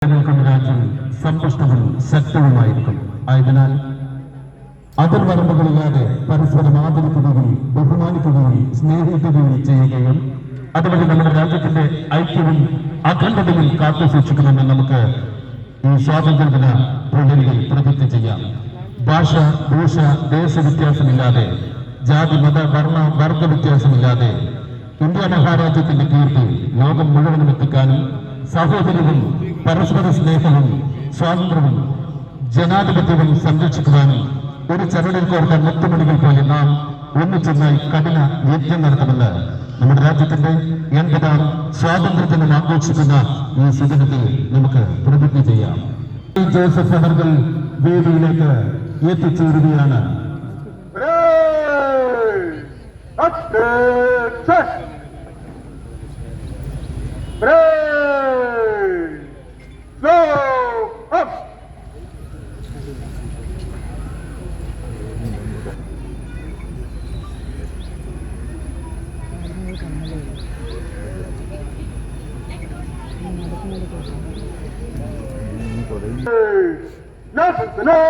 രാജ്യം സമ്പുഷ്ടവും ശക്തവുമായിരിക്കും. ആയതിനാൽ അതിർവരമ്പുകളില്ലാതെ പരസ്പരം ആദരിക്കുകയും ബഹുമാനിക്കുകയും സ്നേഹിക്കുകയും ചെയ്യുകയും അതുവഴി നമ്മുടെ രാജ്യത്തിന്റെ ഐക്യവും അഖണ്ഡതയും കാത്തുസൂക്ഷിക്കുമെന്ന് നമുക്ക് ഈ സ്വാതന്ത്ര്യദിന പ്രകടനത്തിൽ പ്രതിജ്ഞ ചെയ്യാം. ഭാഷ, ഭൂഷ, ദേശവ്യത്യാസമില്ലാതെ, ജാതി, മത, വർണ്ണ, വർഗ വ്യത്യാസമില്ലാതെ ഇന്ത്യ മഹാരാജ്യത്തിന്റെ കീർത്തി ലോകം മുഴുവനും എത്തിക്കാനും സഹോദര്യവും പരസ്പര സ്നേഹവും സ്വാതന്ത്ര്യവും ജനാധിപത്യവും സംരക്ഷിക്കുവാനും ഒരു ചരടിൽ കോർത്ത മുത്തുമണികൾ പോലെ നാം ഒന്നിച്ചൊന്നായി കഠിന യജ്ഞം നടത്തുമെന്ന് നമ്മുടെ രാജ്യത്തിന്റെ 80ാം സ്വാതന്ത്ര്യദിനം ആഘോഷിക്കുന്ന ഈ സുദിനത്തിൽ നമുക്ക് പ്രതിജ്ഞ ചെയ്യാം. ജോസഫ് അവർകൾ വേദിയിലേക്ക് എത്തിച്ചേരുകയാണ്. Nothing to know,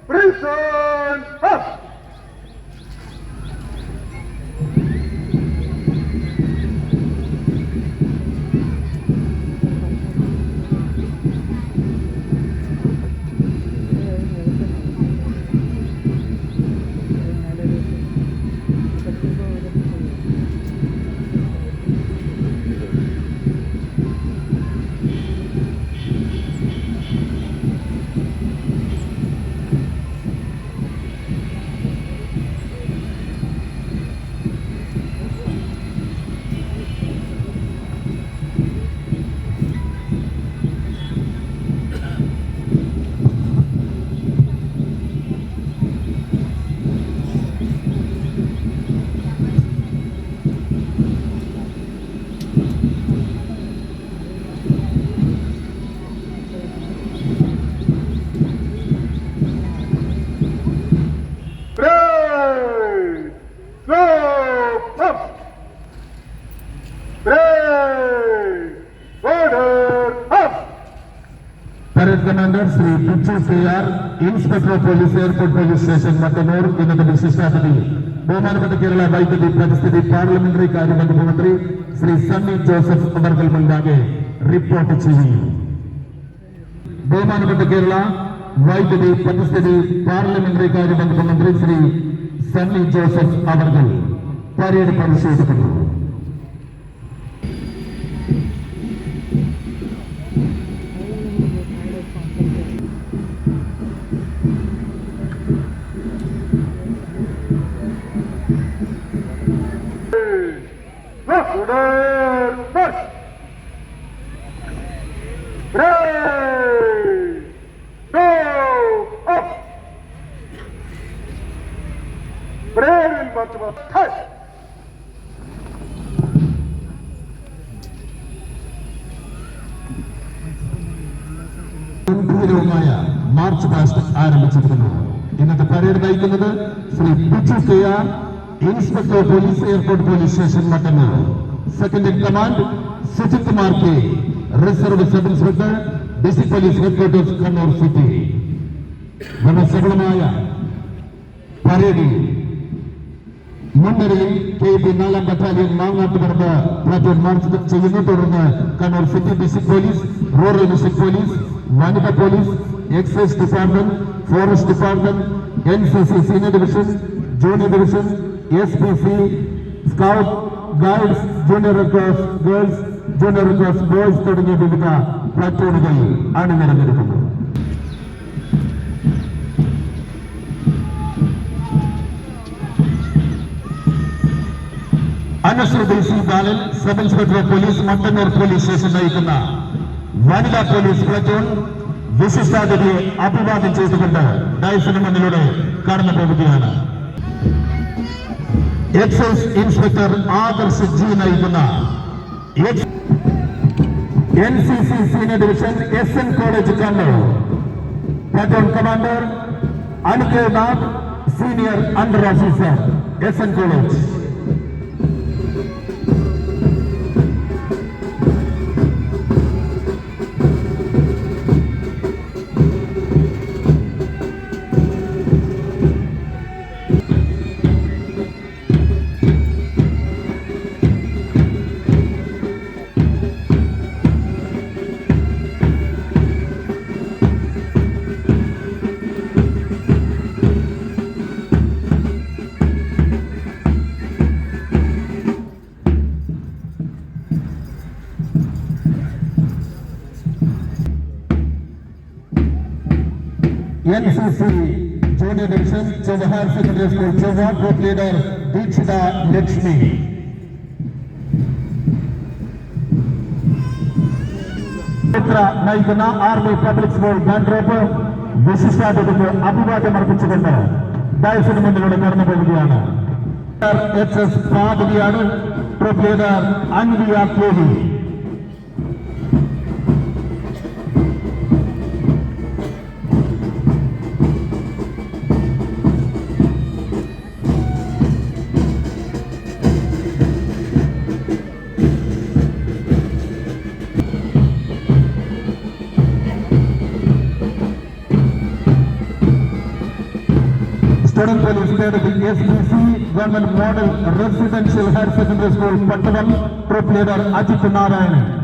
prison up! Parade Commander Sri Pichu KR, Inspector of Police, Airport Police Station, Mattanur, ഇന്നത്തെ വിശിഷ്ടാതിഥി ബഹുമാനപ്പെട്ട കേരള വൈദ്യുതി പരിസ്ഥിതി പാർലമെന്ററി കാര്യവകുപ്പ് മന്ത്രി ശ്രീ സണ്ണി ജോസഫ് അവർകൾ മുൻപാകെ റിപ്പോർട്ട് ചെയ്യും. ബഹുമാനപ്പെട്ട കേരള വൈദ്യുതി പരിസ്ഥിതി പാർലമെന്ററി കാര്യവകുപ്പ് മന്ത്രി ശ്രീ സണ്ണി ജോസഫ് അവർകൾ പരേഡ് പരിശോധിക്കുന്നു. ഗംഭീരവുമായ മാർച്ച് പാസ്റ്റ് ആരംഭിച്ചിരിക്കുന്നു. ഇന്നത്തെ പരേഡ് നയിക്കുന്നത് Shri Pichu KR, inspector of police, airport police station, Mattannur. Second in command Sujith Kumar K, reserve sub inspector, district police headquarters, Kannur city. സഫലമായ പരേഡിൽ മുൻനിരയിൽ KB 4-ാം ബറ്റാലിയൻ മാങ്ങാട്ടുപറമ്പ് പ്ലാറ്റൂൺ മാർച്ച് ചെയ്യുന്നു. തുടർന്ന് Kannur city district police, rural district police, വനിതാ police, excise department, forest department, NCC senior division, junior division, SPC, scout, guides, junior red cross girls, junior red cross boys തുടങ്ങിയ വിവിധ പ്ലാറ്റൂണുകൾ അണിനിരന്നിരിക്കുന്നു. അനുശ്രുതി C Balan, sub inspector of police, Mattannur police station നയിക്കുന്ന വനിതാ police platoon വിശിഷ്ടാതിഥിയെ അഭിവാദ്യം ചെയ്തുകൊണ്ട് ഡയസിന് മുന്നിലൂടെ കടന്നു പോവുകയാണ്. എക്സൈസ് ഇൻസ്പെക്ടർ ആദർശ് G നയിക്കുന്ന NCC senior division, SN college, Kannur. Platoon commander Aniket Nath, senior under officer, SN college. NCC Junior Division, Chova Higher Secondary School, Chova, Group Leader Deekshita Lakshmi. നയിക്കുന്ന army public school band troop വിശിഷ്ടാതിഥിക്ക് അഭിവാദ്യം അർപ്പിച്ചുകൊണ്ട് ഡയസിന് മുന്നിലൂടെ കടന്നു പോവുകയാണ്. HS പാതിരിയാണ്, group leader Anviya Kohi. Student Police State of the SBC Government Model Residential Higher Secondary School, Pattavam, Group Leader Ajit Narayan.